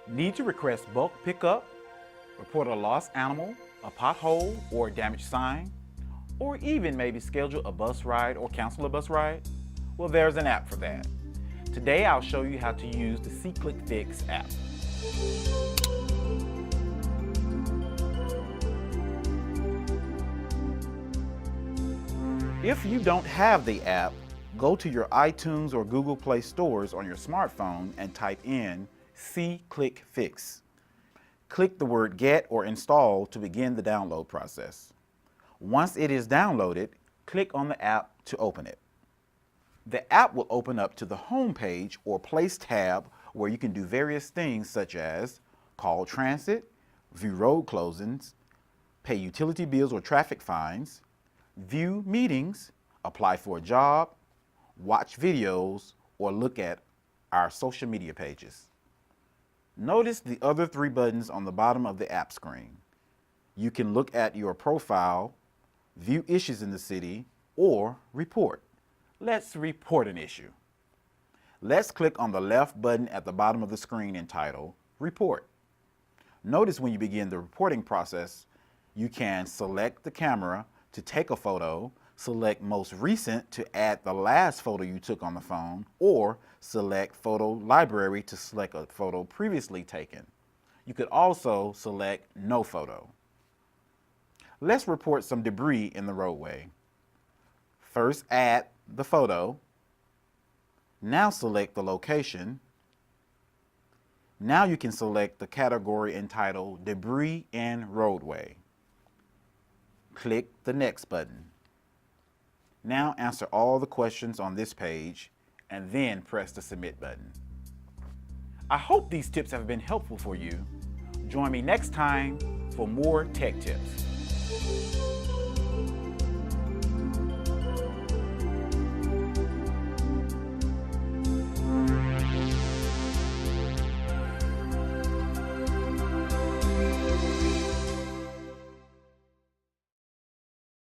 Need to request bulk pickup, report a lost animal, a pothole, or a damaged sign, or even maybe schedule a bus ride or cancel a bus ride? Well, there's an app for that. Today I'll show you how to use the SeeClickFix app. If you don't have the app, go to your iTunes or Google Play stores on your smartphone and type in SeeClickFix. Click the word Get or Install to begin the download process. Once it is downloaded, click on the app to open it. The app will open up to the Home page or Place tab where you can do various things such as call transit, view road closings, pay utility bills or traffic fines, view meetings, apply for a job, watch videos, or look at our social media pages. Notice the other three buttons on the bottom of the app screen. You can look at your profile, view issues in the city, or report. Let's report an issue. Let's click on the left button at the bottom of the screen entitled Report. Notice when you begin the reporting process, you can select the camera to take a photo, select most recent to add the last photo you took on the phone, or select photo library to select a photo previously taken. You could also select no photo. Let's report some debris in the roadway. First, add the photo. Now select the location. Now you can select the category entitled Debris in Roadway. Click the Next button. Now answer all the questions on this page and then press the Submit button. I hope these tips have been helpful for you. Join me next time for more tech tips.